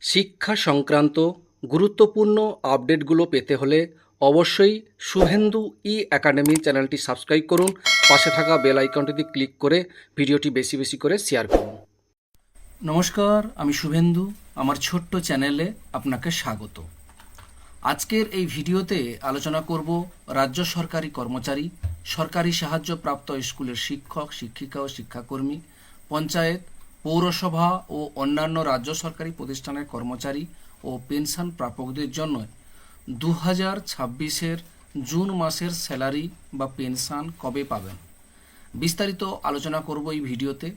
শিক্ষা সংক্রান্ত গুরুত্বপূর্ণ আপডেটগুলো পেতে হলে অবশ্যই শুভেন্দু ই একাডেমি চ্যানেলটি সাবস্ক্রাইব করুন। পাশে থাকা বেল আইকনটিতে ক্লিক করে ভিডিওটি বেশি বেশি করে শেয়ার করুন। নমস্কার, আমি শুভেন্দু। আমার ছোট্ট চ্যানেলে আপনাকে স্বাগত। আজকের এই ভিডিওতে আলোচনা করব রাজ্য সরকারি কর্মচারী, সরকারি সাহায্যপ্রাপ্ত স্কুলের শিক্ষক, শিক্ষিকা ও শিক্ষাকর্মী, পঞ্চায়েত, পৌরসভা ও অন্যান্য রাজ্য সরকারি প্রতিষ্ঠানের কর্মচারী ও পেনশন প্রাপকদের জন্য 2026-এর জুন মাসের স্যালারি বা পেনশন কবে পাবেন, বিস্তারিত আলোচনা করব এই ভিডিওতে।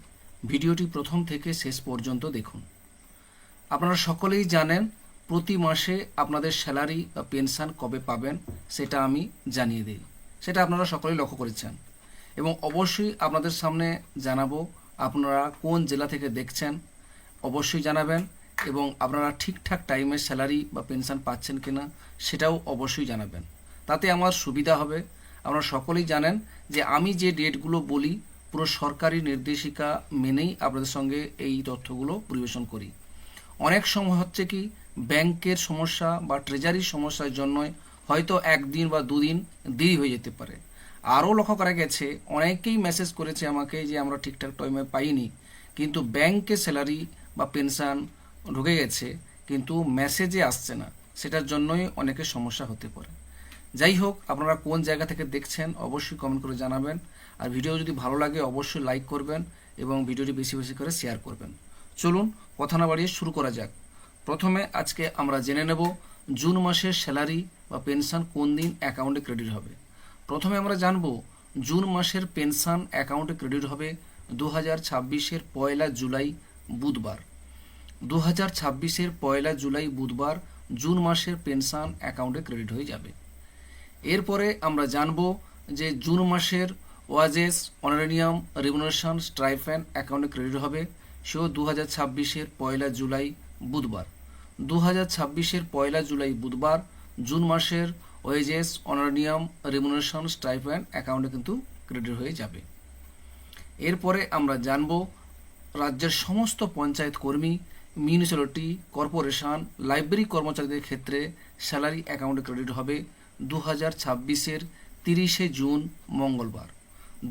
ভিডিওটি প্রথম থেকে শেষ পর্যন্ত দেখুন। আপনারা সকলেই জানেন প্রতি মাসে আপনাদের স্যালারি বা পেনশন কবে পাবেন সেটা আমি জানিয়ে দিই। সেটা আপনারা সকলেই লক্ষ্য করেছেন এবং অবশ্যই আপনাদের সামনে জানাবো আপনারা কোন জেলা থেকে দেখছেন অবশ্যই জানাবেন, এবং আপনারা ঠিকঠাক টাইমে স্যালারি বা পেনশন পাচ্ছেন কিনা সেটাও অবশ্যই জানাবেন। তাতে আমার সুবিধা হবে। আপনারা সকলেই জানেন যে আমি যে ডেটগুলো বলি পুরো সরকারি নির্দেশিকা মেনেই আপনাদের সঙ্গে এই তথ্যগুলো পরিবেশন করি। অনেক সময় হচ্ছে কি ব্যাংকের সমস্যা বা ট্রেজারির সমস্যার জন্য হয়তো একদিন বা দুদিন দেরি হয়ে যেতে পারে। আরও লক্ষ্য করা গেছে অনেকেই মেসেজ করেছে আমাকে যে আমরা ঠিকঠাক টাইমে পাইনি, কিন্তু ব্যাংকে স্যালারি বা পেনশন ঢুকে গেছে কিন্তু মেসেজে আসছে না, সেটার জন্যই অনেকের সমস্যা হতে পারে। যাই হোক, আপনারা কোন জায়গা থেকে দেখছেন অবশ্যই কমেন্ট করে জানাবেন। আর ভিডিও যদি ভালো লাগে অবশ্যই লাইক করবেন এবং ভিডিওটি বেশি বেশি করে শেয়ার করবেন। চলুন কথা না বাড়িয়ে শুরু করা যাক। প্রথমে আজকে আমরা জেনে নেব জুন মাসের স্যালারি বা পেনশন কোন দিন অ্যাকাউন্টে ক্রেডিট হবে। প্রথমে আমরা জানব জুন মাসের পেনশন অ্যাকাউন্টে ক্রেডিট হবে 2026-এর 1 জুলাই বুধবার। 2026-এর 1 জুলাই বুধবার জুন মাসের পেনশন অ্যাকাউন্টে ক্রেডিট হয়ে যাবে। এরপরে আমরা জানব যে জুন মাসের ওয়াজেস, অনারেরিয়াম, রেমুনারেশন, স্টাইপেন্ড অ্যাকাউন্টে ক্রেডিট হবে, সেও 2026-এর 1 জুলাই বুধবার। 2026-এর 1 জুলাই বুধবার জুন মাসের ওয়েজেস, অনারেরিয়াম, রেমুনারেশন, স্টাইপেন্ড অ্যাকাউন্টে কিন্তু ক্রেডিট হয়ে যাবে। এরপরে আমরা জানব রাজ্যের সমস্ত পঞ্চায়েত কর্মী, মিউনিসিপ্যালিটি কর্পোরেশন, লাইব্রেরি কর্মচারীদের ক্ষেত্রে স্যালারি অ্যাকাউন্টে ক্রেডিট হবে 2026-এর 30শে জুন মঙ্গলবার।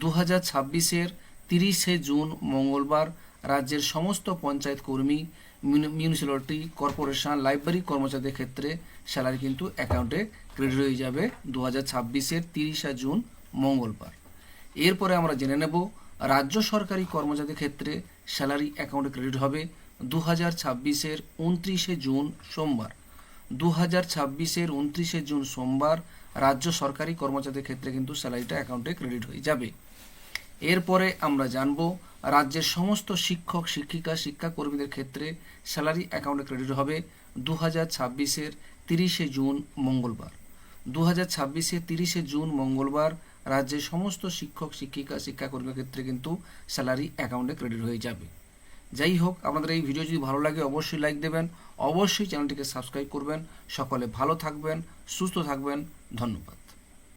2026-এর 30শে জুন মঙ্গলবার রাজ্যের সমস্ত পঞ্চায়েত কর্মী, মিউনিসিপ্যালিটি কর্পোরেশন, লাইব্রেরি কর্মচারীদের ক্ষেত্রে স্যালারি কিন্তু অ্যাকাউন্টে ক্রেডিট হয়ে যাবে 2026-এর 30শে জুন মঙ্গলবার। এরপরে আমরা জেনে নেব রাজ্য সরকারি কর্মচারীদের ক্ষেত্রে স্যালারি অ্যাকাউন্টে ক্রেডিট হবে 2026-এর 29শে জুন সোমবার। 2026-এর 29শে জুন সোমবার রাজ্য সরকারি কর্মচারীদের ক্ষেত্রে কিন্তু স্যালারিটা অ্যাকাউন্টে ক্রেডিট হয়ে যাবে। এরপরে আমরা জানব রাজ্যের সমস্ত শিক্ষক, শিক্ষিকা, শিক্ষাকর্মীদের ক্ষেত্রে স্যালারি অ্যাকাউন্টে ক্রেডিট হবে 2026-এর 30শে জুন মঙ্গলবার। 2026-এর 30শে জুন মঙ্গলবার রাজ্যের সমস্ত শিক্ষক, শিক্ষিকা, শিক্ষাকর্মীদের ক্ষেত্রে কিন্তু স্যালারি অ্যাকাউন্টে ক্রেডিট হয়ে যাবে। যাই হোক, আপনাদের এই ভিডিও যদি ভালো লাগে অবশ্যই লাইক দেবেন, অবশ্যই চ্যানেলটিকে সাবস্ক্রাইব করবেন। সকলে ভালো থাকবেন, সুস্থ থাকবেন। ধন্যবাদ।